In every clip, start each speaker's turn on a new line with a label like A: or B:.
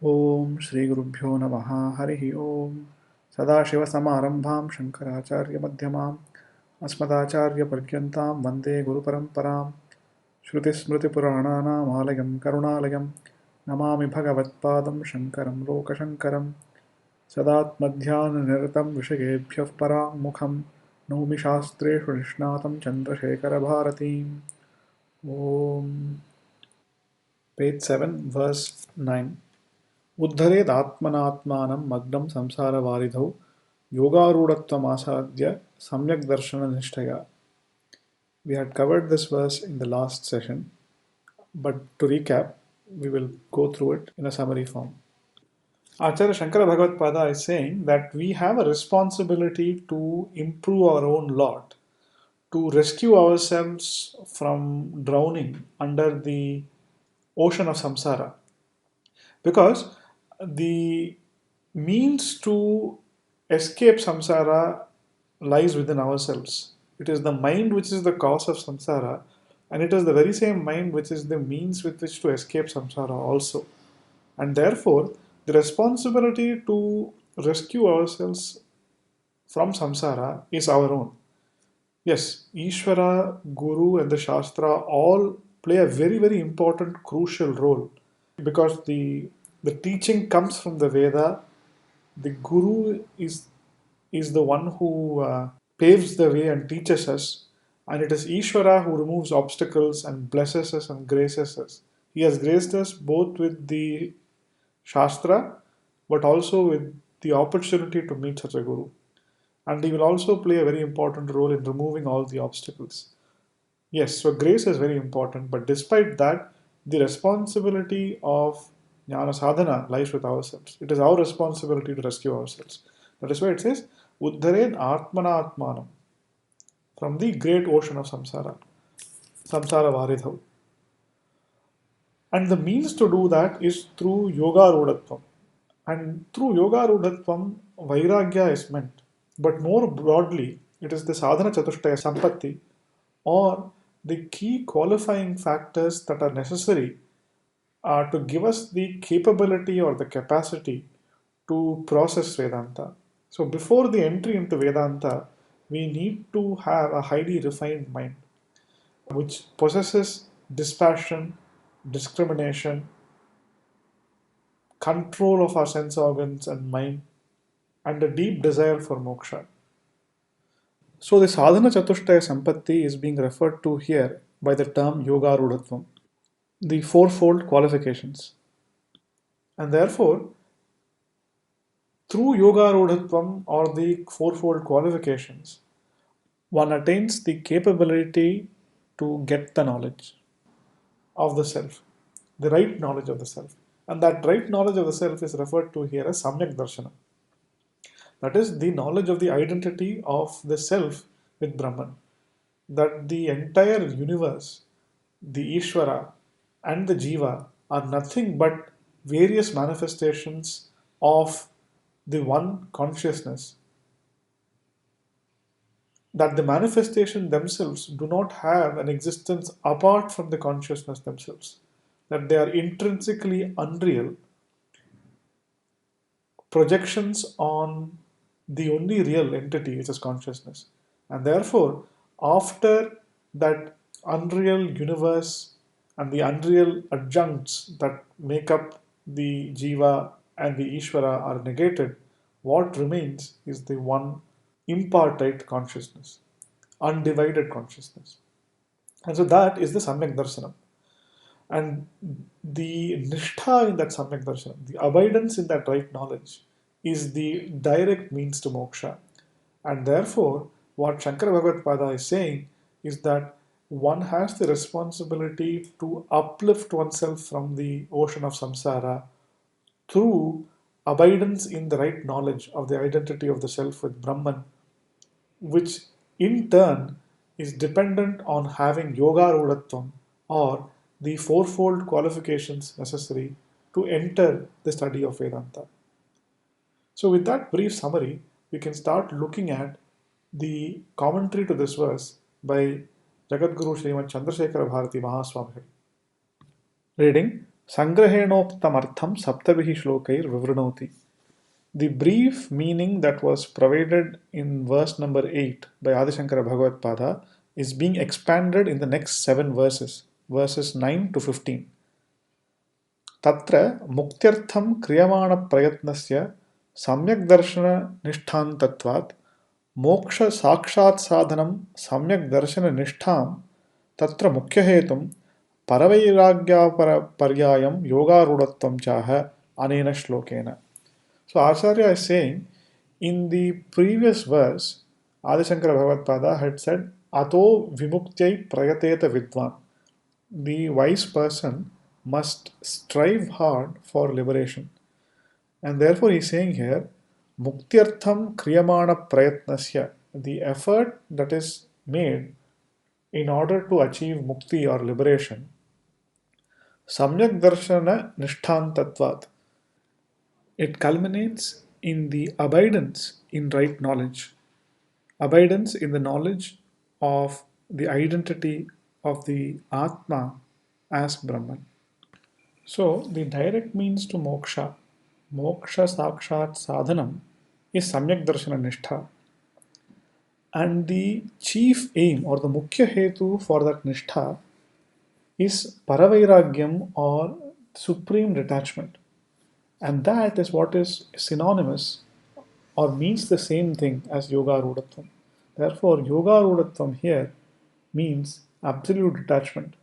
A: ॐ श्रीगुरुभ्यो नमः हरिः ॐ सदाशिवसमारम्भां शङ्कराचार्यमध्यमाम् अस्मदाचार्यपर्यन्तां वन्दे गुरुपरम्परां श्रुतिस्मृतिपुराणानामालयं करुणालयं नमामि भगवत्पादं शङ्करं लोकशङ्करं सदात्मध्याननिरतं विषयेभ्यः पराङ्मुखं नौमि शास्त्रेषु निष्णातं चन्द्रशेखरभारतीम् ॐ Page 7, verse 9. उद्धरेदात्मनात्मानं मग्नं संसारवारिधौ योगारूढत्वमासाद्य सम्यक् दर्शननिष्ठया. We had covered this verse in the last session, but to recap, we will go through it in a summary form. Acharya Shankara Bhagavad is saying that we have a responsibility to improve our own lot, to rescue ourselves from drowning under the ocean of samsara. Because the means to escape samsara lies within ourselves. It is the mind which is the cause of samsara, and it is the very same mind which is the means with which to escape samsara also. And therefore, the responsibility to rescue ourselves from samsara is our own. Yes, Ishvara, Guru, and the Shastra all play a very, very important, crucial role because the teaching comes from the Veda. The Guru is the one who paves the way and teaches us, and it is Ishvara who removes obstacles and blesses us and graces us. He has graced us both with the Shastra, but also with the opportunity to meet such a Guru. And he will also play a very important role in removing all the obstacles. Yes, so grace is very important, but despite that, the responsibility of jnana sadhana lies with ourselves. It is our responsibility to rescue ourselves. That is why it says, Uddhared Atmana Atmanam, from the great ocean of samsara, samsara varidhav. And the means to do that is through yoga rudhatvam. And through yoga rudhatvam, vairagya is meant. But more broadly, it is the sadhana chatushtaya sampatti, or the key qualifying factors that are necessary to give us the capability or the capacity to process Vedanta. So before the entry into Vedanta, we need to have a highly refined mind which possesses dispassion, discrimination, control of our sense organs and mind, and a deep desire for moksha. So the sadhana chatushtaya sampatti is being referred to here by the term yoga rudhatvam, the fourfold qualifications. And therefore, through yoga rudhatvam or the fourfold qualifications, one attains the capability to get the knowledge of the self, the right knowledge of the self. And that right knowledge of the self is referred to here as samyak darshana. That is the knowledge of the identity of the self with Brahman. That the entire universe, the Ishvara and the Jiva are nothing but various manifestations of the one consciousness, that the manifestation themselves do not have an existence apart from the consciousness themselves, that they are intrinsically unreal projections on the only real entity, which is consciousness. And therefore, after that unreal universe and the unreal adjuncts that make up the Jiva and the Ishvara are negated, what remains is the one impartite consciousness, undivided consciousness. And so that is the Samyak Darshanam. And the nishtha in that Samyak Darshanam, the abidance in that right knowledge, is the direct means to moksha. And therefore, what Shankara Bhagavad Pada is saying is that one has the responsibility to uplift oneself from the ocean of samsara through abidance in the right knowledge of the identity of the self with Brahman, which in turn is dependent on having yoga rudhatvam or the fourfold qualifications necessary to enter the study of Vedanta. So, with that brief summary, we can start looking at the commentary to this verse by Jagadguru Srimad Chandrasekhara Bharati Mahaswami. Reading Sangrahenoktamartham saptabihi shlokair vivrinoti. The brief meaning that was provided in verse number 8 by Adi Shankara Bhagavad Pada is being expanded in the next 7 verses, verses 9 to 15. तत्र मुक्त्यर्थं क्रियमाणप्रयत्नस्य सम्यग्दर्शननिष्ठान्तत्वात् मोक्षसाक्षात्साधनं सम्यग्दर्शननिष्ठां तत्र मुख्यहेतुं परवैराग्यापर्यायं योगारूढत्वं चाह अनेन श्लोकेन. So Acharya is saying in the previous verse, Adi Shankara Bhagavad had said, Ato vimuktyai prayateta vidvan. The wise person must strive hard for liberation. And therefore he is saying here, muktyartham kriyamana prayatnasya, the effort that is made in order to achieve mukti or liberation, samyak darshana nishthantatvat. It culminates in the abidance in right knowledge, abidance in the knowledge of the identity of the Atma as Brahman. So, the direct means to moksha, moksha sakshat sadhanam, is samyak darshana nishtha. And the chief aim or the mukhya hetu for that nishtha is paravairagyam or supreme detachment. And that is what is synonymous or means the same thing as yoga rudatvam. Therefore, yoga rudatvam here means absolute detachment.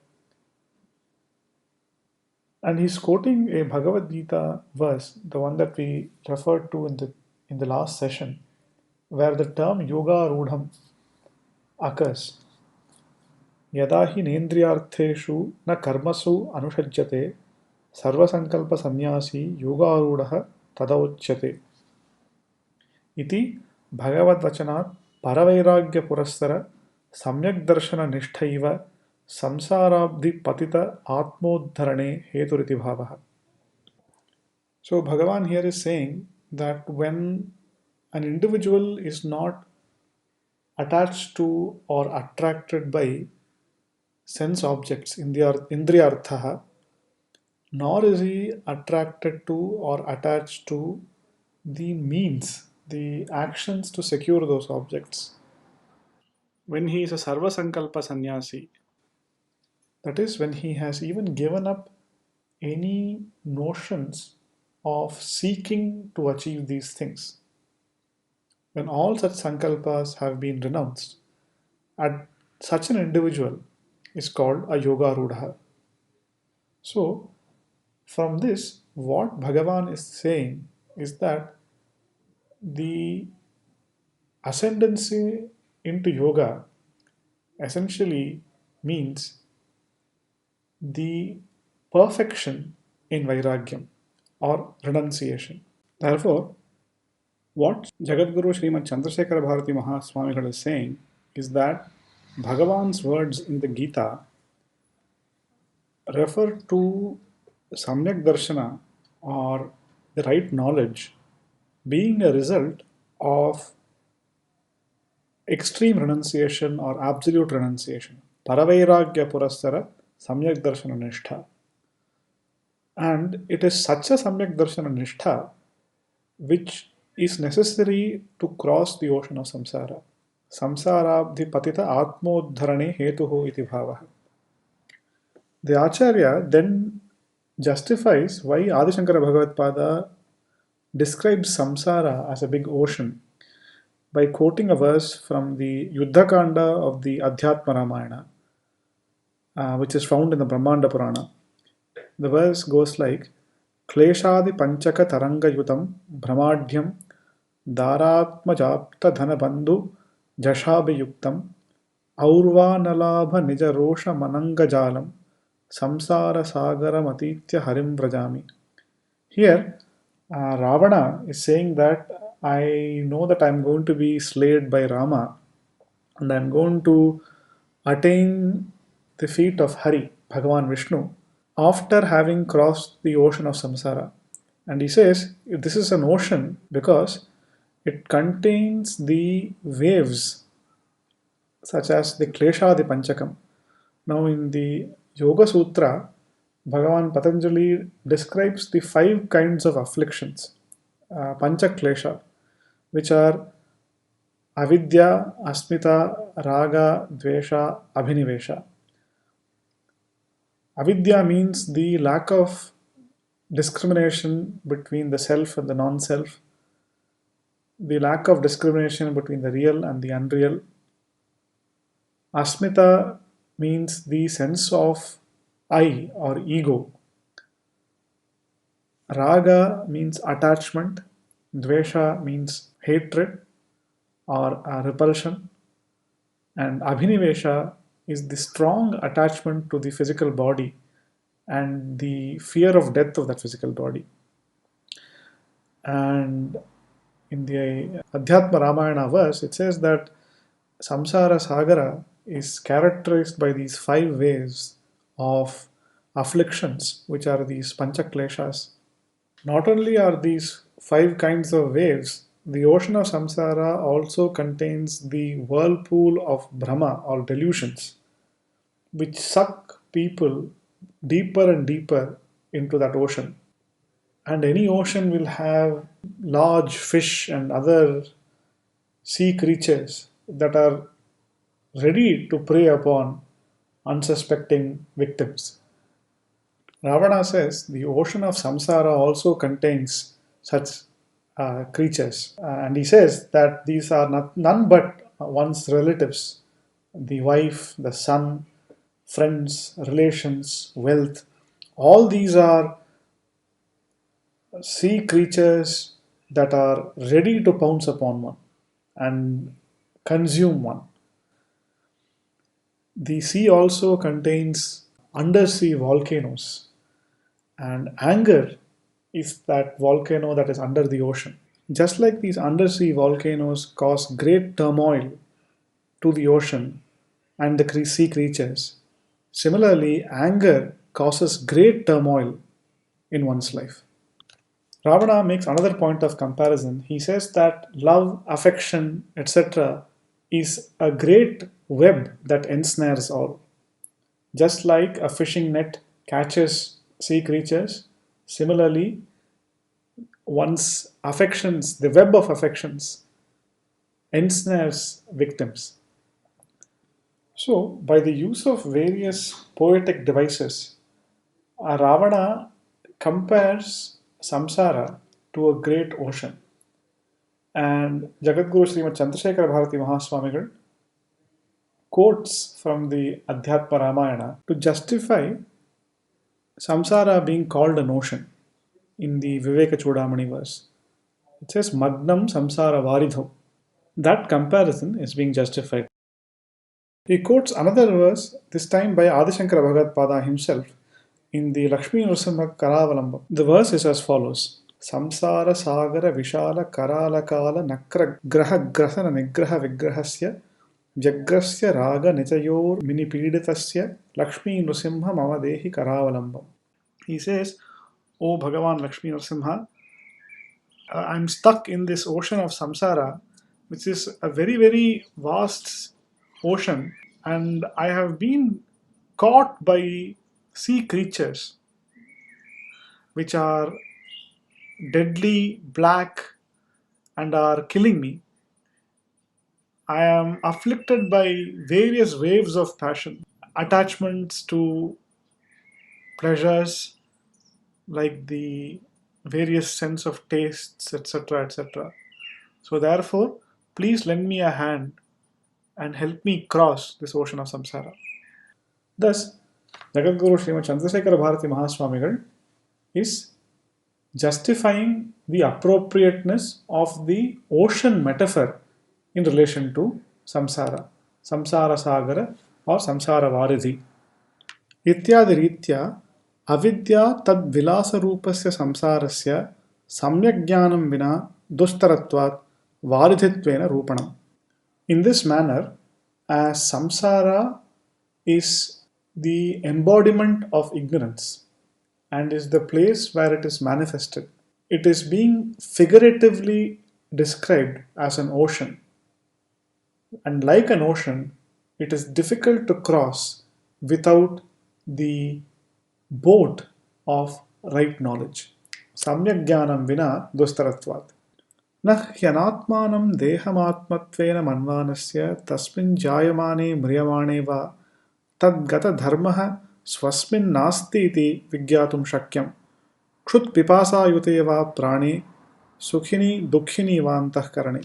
A: And he's quoting a Bhagavad Gita verse, the one that we referred to in the last session, where the term yoga rudham occurs. Yada hi nendriyartheshu na karmasu anushajyate sarvasankalpa sannyasi yoga rudaha tadauchyate. Iti Bhagavad Vachanat Paravairagya Purasara Samyak Darshana Nishtaiva Samsarabdi Patita Atmodharane Heturiti Bhavaha. So Bhagavan here is saying that when an individual is not attached to or attracted by sense objects indriyarthaha, nor is he attracted to or attached to the means, the actions to secure those objects. When he is a Sarva Sankalpa Sannyasi, that is, when he has even given up any notions of seeking to achieve these things, when all such sankalpas have been renounced, such an individual is called a Yoga Rudha. So, from this, what Bhagavan is saying is that the ascendancy into yoga essentially means the perfection in vairagyam or renunciation. Therefore, what Jagadguru Srimad Chandrasekhara Bharati Mahaswamigal is saying is that Bhagavan's words in the Gita refer to Samyak Darshana or the right knowledge being a result of extreme renunciation or absolute renunciation. Paravairagya Purasara Samyak Darshana Nishtha. And it is such a Samyak Darshana Nishtha which is necessary to cross the ocean of samsara. Samsarabdhi patita atmodharane hetuho iti bhavaha. The Acharya then justifies why Adi Shankara Bhagavad Pada describes samsara as a big ocean by quoting a verse from the Yuddhakanda of the Adhyatma Ramayana, which is found in the Brahmanda Purana. The verse goes like, Kleshadi Panchaka Tarangayutam Brahmadhyam Dharatmajapta Dhanabandhu Jashabhayuktam Aurvanalabha Nijarosha Manangajalam Samsara Sagaram Atitya Harim Vrajami. Here, Ravana is saying that I know that I am going to be slayed by Rama and I am going to attain the feet of Hari, Bhagavan Vishnu, after having crossed the ocean of samsara. And he says this is an ocean because it contains the waves such as the Klesha, the Panchakam. Now in the Yoga Sutra, Bhagavan Patanjali describes the 5 kinds of afflictions, Pancha Klesha, which are avidya, asmita, raga, dvesha, abhinivesha. Avidya means the lack of discrimination between the self and the non-self, the lack of discrimination between the real and the unreal. Asmita means the sense of I or ego. Raga means attachment. Dvesha means hatred or repulsion. And Abhinivesha is the strong attachment to the physical body and the fear of death of that physical body. And in the Adhyatma Ramayana verse, it says that Samsara Sagara is characterized by these 5 waves of afflictions, which are these Panchakleshas. Not only are these 5 kinds of waves, the ocean of samsara also contains the whirlpool of Brahma or delusions, which suck people deeper and deeper into that ocean. And any ocean will have large fish and other sea creatures that are ready to prey upon unsuspecting victims. Ravana says the ocean of samsara also contains such creatures. And he says that these are none but one's relatives, the wife, the son, friends, relations, wealth. All these are sea creatures that are ready to pounce upon one and consume one. The sea also contains undersea volcanoes, and anger is that volcano that is under the ocean. Just like these undersea volcanoes cause great turmoil to the ocean and the sea creatures, similarly, anger causes great turmoil in one's life. Ravana makes another point of comparison. He says that love, affection, etc., is a great web that ensnares all. Just like a fishing net catches sea creatures, similarly, one's affections, the web of affections, ensnares victims. So, by the use of various poetic devices, Ravana compares samsara to a great ocean. And Jagadguru Srimad Chandrasekhara Bharati Mahaswamigal quotes from the Adhyatma Ramayana to justify samsara being called an ocean in the Viveka Chudamani verse. It says Magnam Samsara Varidho. That comparison is being justified. He quotes another verse, this time by Adishankara Bhagatpada himself, in the Lakshmi Nrsimha Karavalambam. The verse is as follows. Samsara Sagara Vishala Karalakala Nakra Graha Grasana Nigraha Vigrahasya Vyagrasya Raga Nichayor Minipiditasya Lakshmi Nrsimha Mamadehi Karavalambam. He says, O Bhagavan Lakshmi Nrsimha, I'm stuck in this ocean of samsara, which is a very, very vast ocean, and I have been caught by sea creatures which are deadly black and are killing me. I am afflicted by various waves of passion, attachments to pleasures like the various sense of tastes, etc., etc. So therefore, please lend me a hand and help me cross this ocean of samsara. Thus, Jagadguru Srimad Chandrasekhara Bharati Mahaswamigal is justifying the appropriateness of the ocean metaphor in relation to samsara, samsara sagara or samsara varidhi. इत्यादि रीत्या अविद्या तद्विलासरूपस्य संसारस्य सम्यग्ज्ञानं विना दुस्तरत्वात् वारिधित्वेन रूपणम्. In this manner, as samsara is the embodiment of ignorance and is the place where it is manifested, it is being figuratively described as an ocean. And like an ocean, it is difficult to cross without the boat of right knowledge. Samyak jnanam vina dustaratvat. न ह्यनात्मानं देहमात्मत्वेन मन्वानस्य तस्मिन् जायमाने म्रियमाणे वा तद्गतधर्मः स्वस्मिन्नास्ति इति विज्ञातुं शक्यम्। क्षुत्पिपासायुते वा प्राणे सुखिनी दुःखिनी वा antahkarane.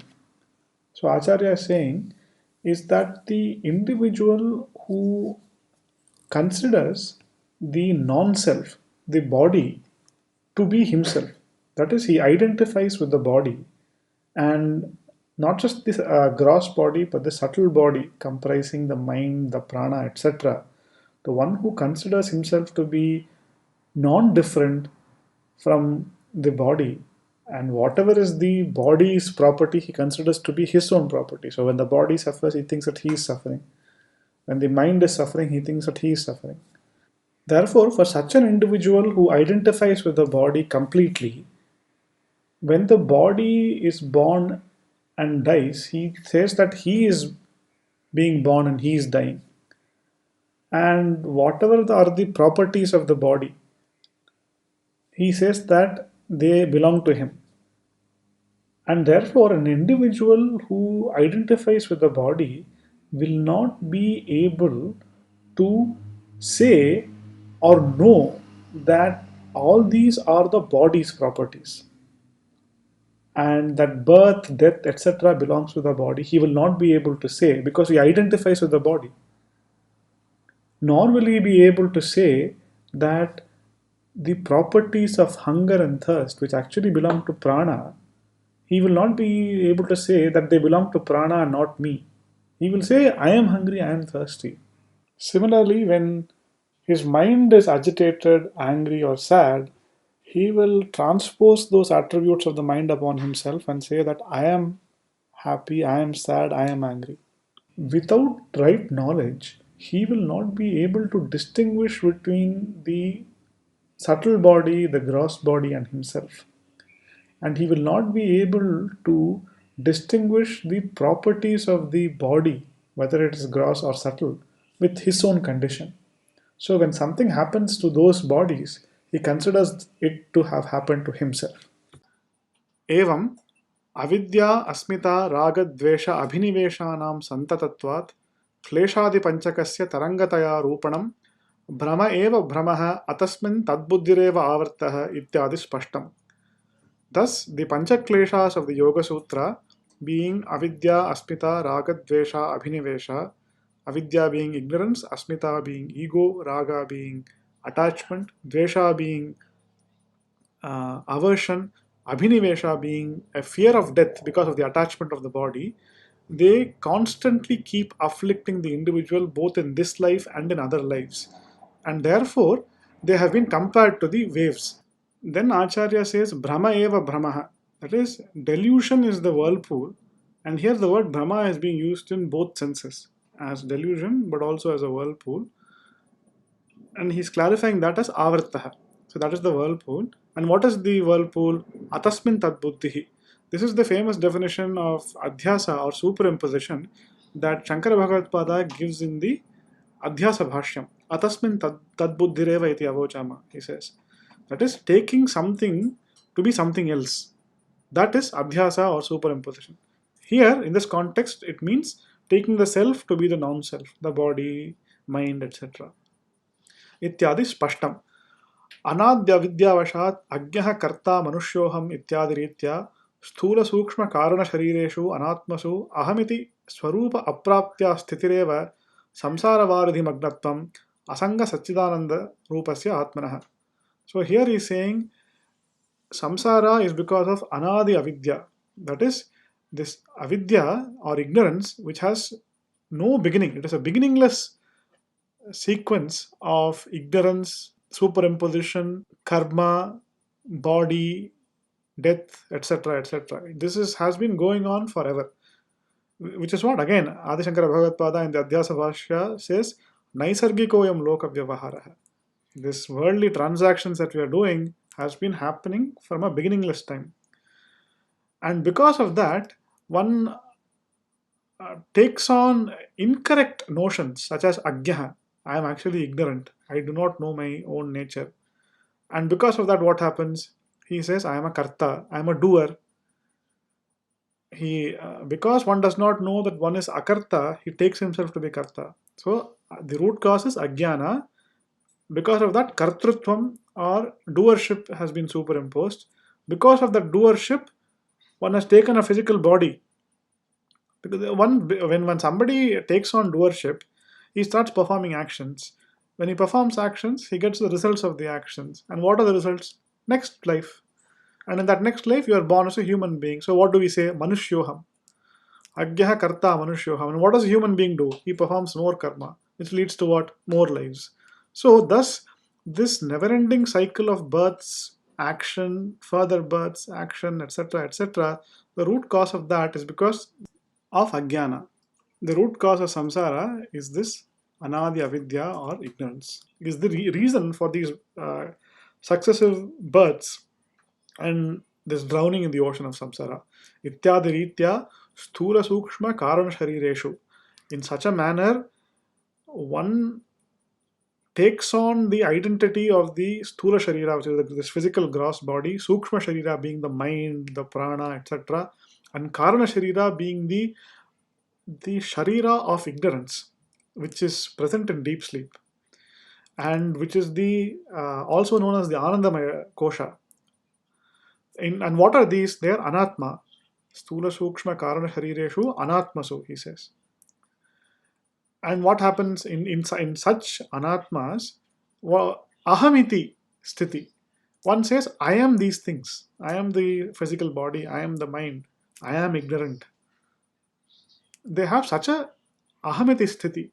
A: So Acharya is saying is that the individual who considers the non-self, the body, to be himself. That is, he identifies with the body and not just this gross body, but the subtle body comprising the mind, the prana, etc. The one who considers himself to be non different from the body, and whatever is the body's property, he considers to be his own property. So when the body suffers, he thinks that he is suffering. When the mind is suffering, he thinks that he is suffering. Therefore, for such an individual who identifies with the body completely, when the body is born and dies, he says that he is being born and he is dying. And whatever are the properties of the body, he says that they belong to him. And therefore, an individual who identifies with the body will not be able to say or know that all these are the body's properties and that birth, death, etc. belongs to the body. He will not be able to say because he identifies with the body. Nor will he be able to say that the properties of hunger and thirst, which actually belong to prana, he will not be able to say that they belong to prana and not me. He will say, I am hungry, I am thirsty. Similarly, when his mind is agitated, angry, or sad, he will transpose those attributes of the mind upon himself and say that I am happy, I am sad, I am angry. Without right knowledge, he will not be able to distinguish between the subtle body, the gross body, and himself. And he will not be able to distinguish the properties of the body, whether it is gross or subtle, with his own condition. So when something happens to those bodies, he considers it to have happened to himself. एवम् अविद्या अस्मिता रागद्वेष अभिनिवेशानां सन्ततत्वात् क्लेशादिपञ्चकस्य तरङ्गतया रूपणं भ्रम एव भ्रमः अतस्मिन् तद्बुद्धिरेव आवर्तः इत्यादि स्पष्टम्. Thus, the Panchakleshas of the Yoga Sutra, being avidya, asmita, raga, dvesha, abhinivesha, avidya being ignorance, asmita being ego, raga being attachment, dvesha being aversion, abhinivesha being a fear of death because of the attachment of the body, they constantly keep afflicting the individual both in this life and in other lives. And therefore, they have been compared to the waves. Then Acharya says, Brahma eva Brahmaha. That is, delusion is the whirlpool. And here the word Brahma is being used in both senses, as delusion but also as a whirlpool. And he's clarifying that as Avartaha. So that is the whirlpool. And what is the whirlpool? Atasmin tad buddhihi. This is the famous definition of adhyasa or superimposition that Shankara Bhagavad gives in the Adhyasa Bhashyam. Atasmin tad buddhireva iti avochama, he says. That is taking something to be something else. That is adhyasa or superimposition. Here, in this context, it means taking the self to be the non-self, the body, mind, etc. इत्यादि स्पष्टम्. अनाद्य विद्यावशात् अज्ञः कर्ता मनुष्योऽहम् इत्यादि रीत्या स्थूल सूक्ष्म कारण शरीरेषु अनात्मसु अहमिति स्वरूप अप्राप्त्या स्थितिरेव संसारवारिधिमग्नत्वम् असंग सच्चिदानंद रूपस्य आत्मनः. So here he is saying samsara is because of anadi avidya. That is, this avidya or ignorance which has no beginning. It is a beginningless sequence of ignorance, superimposition, karma, body, death, etc., etc. This has been going on forever, which is what again Adi Shankara Bhagavad in the Adhyasa Bhashya says, Naisargikoyam loka vyavaharaha. This worldly transactions that we are doing has been happening from a beginningless time. And because of that, one takes on incorrect notions such as agyaha. I am actually ignorant. I do not know my own nature. And because of that, what happens? He says, I am a karta, I am a doer. Because one does not know that one is akarta, he takes himself to be karta. So the root cause is ajnana. Because of that, kartrutvam or doership has been superimposed. Because of that doership, one has taken a physical body. Because when somebody takes on doership, he starts performing actions. When he performs actions, he gets the results of the actions. And what are the results? Next life. And in that next life, you are born as a human being. So what do we say? Manusyoham. Agyaha karta manusyoham. And what does a human being do? He performs more karma, which leads to what? More lives. So thus, this never-ending cycle of births, action, further births, action, etc., etc., the root cause of that is because of ajnana. The root cause of samsara is this anadi avidya or ignorance. It is the reason for these successive births and this drowning in the ocean of samsara. Ityadi ritya sthula sukshma karana sharireshu. In such a manner, one takes on the identity of the sthula sharira, which is this physical gross body, sukshma sharira being the mind, the prana, etc., and karana sharira being the sharira of ignorance, which is present in deep sleep, and which is the also known as the Anandamaya Kosha. And what are these? They are anatma. Stula Sukshma Karana Sharireshu Anatmasu, he says. And what happens in such anatmas? Ahamiti sthiti. One says, I am these things. I am the physical body. I am the mind. I am ignorant. They have such a ahamiti sthiti.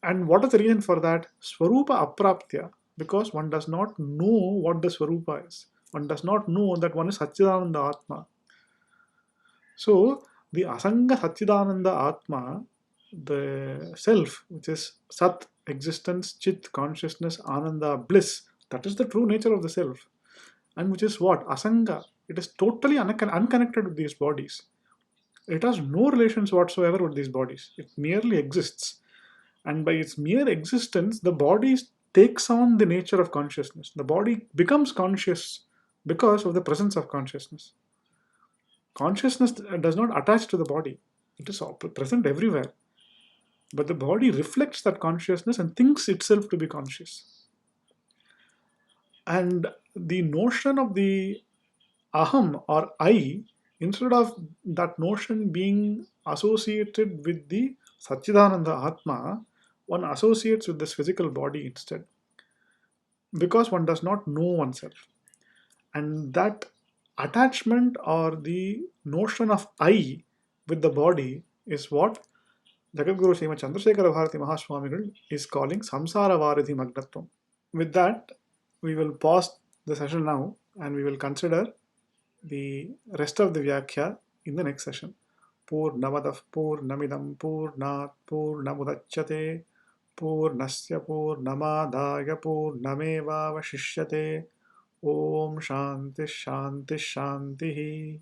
A: And what is the reason for that? Swarupa apraptya. Because one does not know what the Swarupa is. One does not know that one is Satchidananda Atma. So, the Asanga Satchidananda Atma, the self, which is Sat, existence, Chit, consciousness, Ananda, bliss, that is the true nature of the self. And which is what? Asanga. It is totally unconnected with these bodies. It has no relations whatsoever with these bodies. It merely exists. And by its mere existence, the body takes on the nature of consciousness. The body becomes conscious because of the presence of consciousness. Consciousness does not attach to the body, it is present everywhere. But the body reflects that consciousness and thinks itself to be conscious. And the notion of the aham or I, instead of that notion being associated with the Satchidananda Atma, one associates with this physical body instead, because one does not know oneself. And that attachment or the notion of I with the body is what Jagadguru Srimad Chandrasekhara Bharati Mahaswamigal is calling Samsara Varidhi Magnatvam. With that, we will pause the session now and we will consider the rest of the Vyakhya in the next session. Purnamadav Purnamidam Purnat Purnamudachyate Purnasya Purnamadaya Purnameva Vashishyate Om Shanti Shanti Shanti